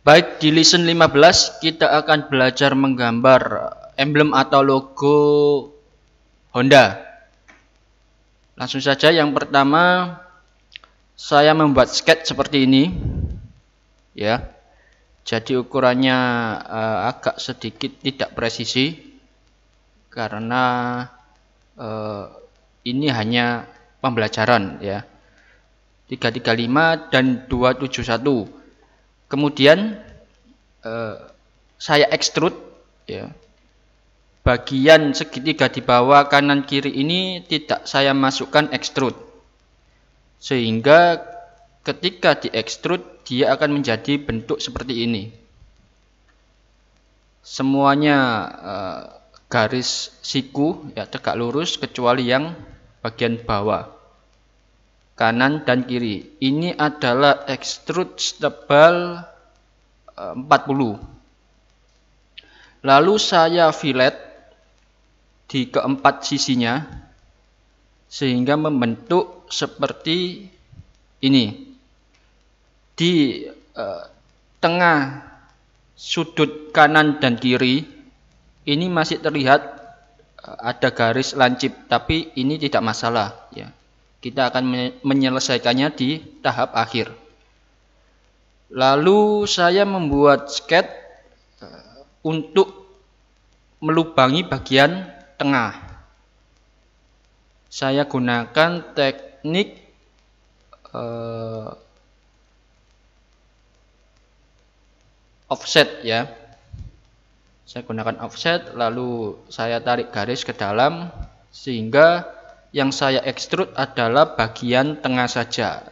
Baik, di lesson 15 kita akan belajar menggambar emblem atau logo Honda. Langsung saja, yang pertama saya membuat sketch seperti ini. Ya. Jadi ukurannya agak sedikit tidak presisi karena ini hanya pembelajaran ya. 335 dan 271. Kemudian saya extrude ya. Bagian segitiga di bawah kanan kiri ini tidak saya masukkan extrude, sehingga ketika di extrude dia akan menjadi bentuk seperti ini. Semuanya garis siku ya, tegak lurus kecuali yang bagian bawah kanan dan kiri. Ini adalah extrude tebal 40. Lalu saya fillet di keempat sisinya sehingga membentuk seperti ini. Di tengah sudut kanan dan kiri ini masih terlihat ada garis lancip, tapi ini tidak masalah ya. Kita akan menyelesaikannya di tahap akhir. Lalu saya membuat sketch untuk melubangi bagian tengah. Saya gunakan teknik offset ya. Saya gunakan offset, lalu saya tarik garis ke dalam sehingga yang saya extrude adalah bagian tengah saja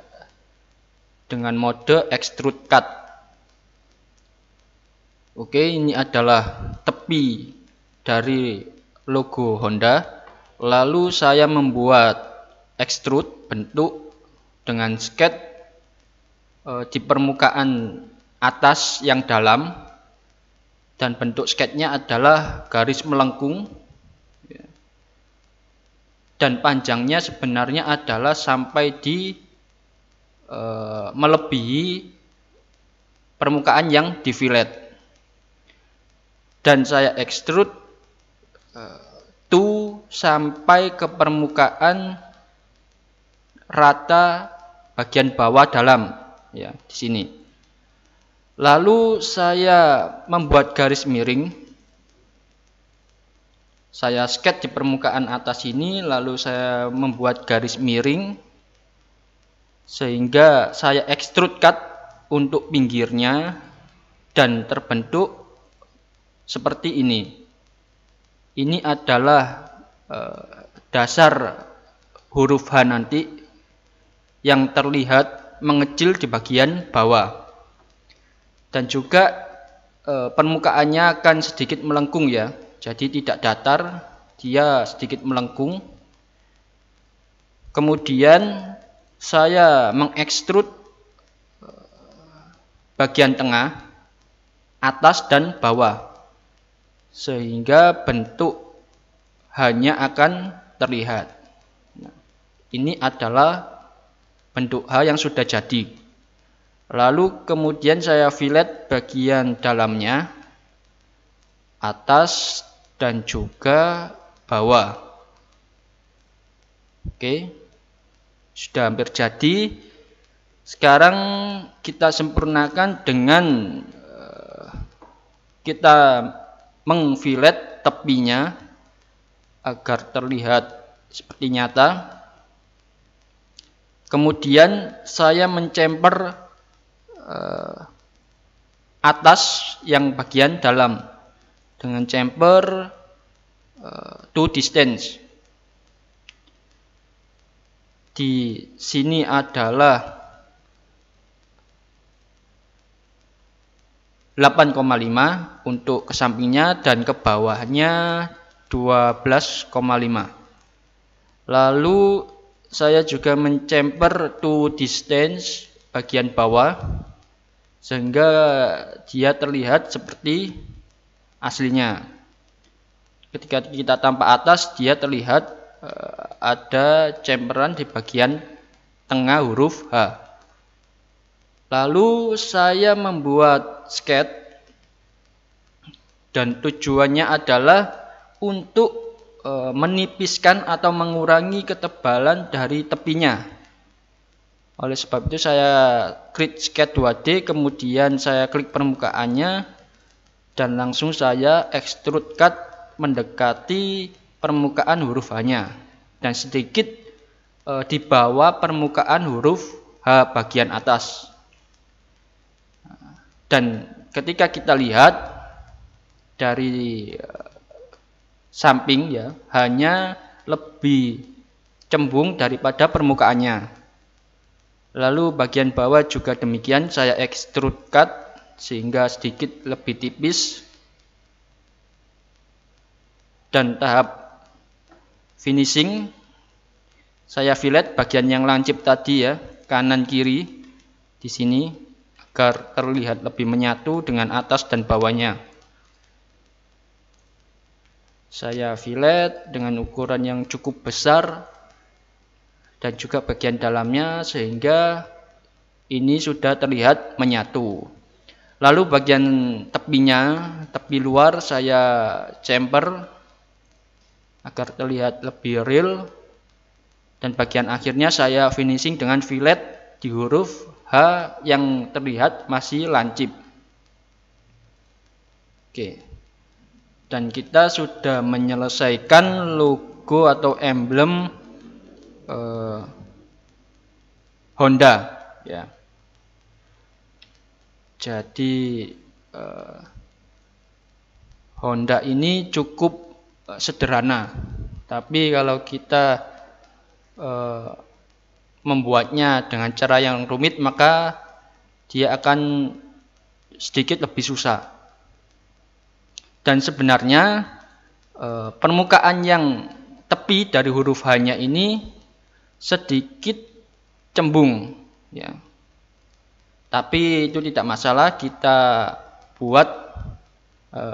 dengan mode extrude cut. Oke, ini adalah tepi dari logo Honda. Lalu saya membuat extrude bentuk dengan sketch di permukaan atas yang dalam, dan bentuk sketchnya adalah garis melengkung dan panjangnya sebenarnya adalah sampai di melebihi permukaan yang di fillet, dan saya extrude sampai ke permukaan rata bagian bawah dalam ya, di sini. Lalu saya membuat garis miring. Saya sketch di permukaan atas ini, lalu saya membuat garis miring sehingga saya extrude cut untuk pinggirnya dan terbentuk seperti ini. Ini adalah dasar huruf H nanti yang terlihat mengecil di bagian bawah. Dan juga permukaannya akan sedikit melengkung ya. Jadi tidak datar, dia sedikit melengkung. Kemudian saya mengekstrud bagian tengah, atas dan bawah, sehingga bentuk hanya akan terlihat. Nah, ini adalah bentuk H yang sudah jadi. Lalu kemudian saya fillet bagian dalamnya, atas dan juga bawah. Oke, sudah hampir jadi. Sekarang kita sempurnakan dengan kita mengfillet tepinya agar terlihat seperti nyata. Kemudian saya mencemper atas yang bagian dalam dengan chamfer to distance. Di sini adalah 8,5 untuk ke sampingnya dan ke bawahnya 12,5. Lalu saya juga mencemper to distance bagian bawah sehingga dia terlihat seperti aslinya. Ketika kita tampak atas, dia terlihat ada chamferan di bagian tengah huruf H. Lalu saya membuat sketch dan tujuannya adalah untuk menipiskan atau mengurangi ketebalan dari tepinya. Oleh sebab itu saya klik sketch 2D, kemudian saya klik permukaannya dan langsung saya extrude cut mendekati permukaan huruf H-nya dan sedikit di bawah permukaan huruf H bagian atas. Dan ketika kita lihat dari samping ya, hanya lebih cembung daripada permukaannya. Lalu bagian bawah juga demikian, saya extrude cut sehingga sedikit lebih tipis. Dan tahap finishing, saya fillet bagian yang lancip tadi ya, kanan kiri di sini agar terlihat lebih menyatu dengan atas dan bawahnya. Saya fillet dengan ukuran yang cukup besar dan juga bagian dalamnya sehingga ini sudah terlihat menyatu. Lalu bagian tepinya, tepi luar saya chamfer agar terlihat lebih real, dan bagian akhirnya saya finishing dengan fillet di huruf H yang terlihat masih lancip. Oke. Dan kita sudah menyelesaikan logo atau emblem Honda ya. Jadi Honda ini cukup sederhana, tapi kalau kita membuatnya dengan cara yang rumit maka dia akan sedikit lebih susah. Dan sebenarnya permukaan yang tepi dari huruf H-nya ini sedikit cembung ya. Tapi itu tidak masalah, kita buat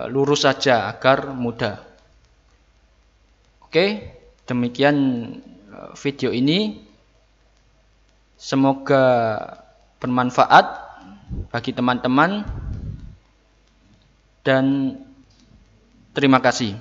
lurus saja agar mudah. Oke, demikian video ini. Semoga bermanfaat bagi teman-teman dan terima kasih.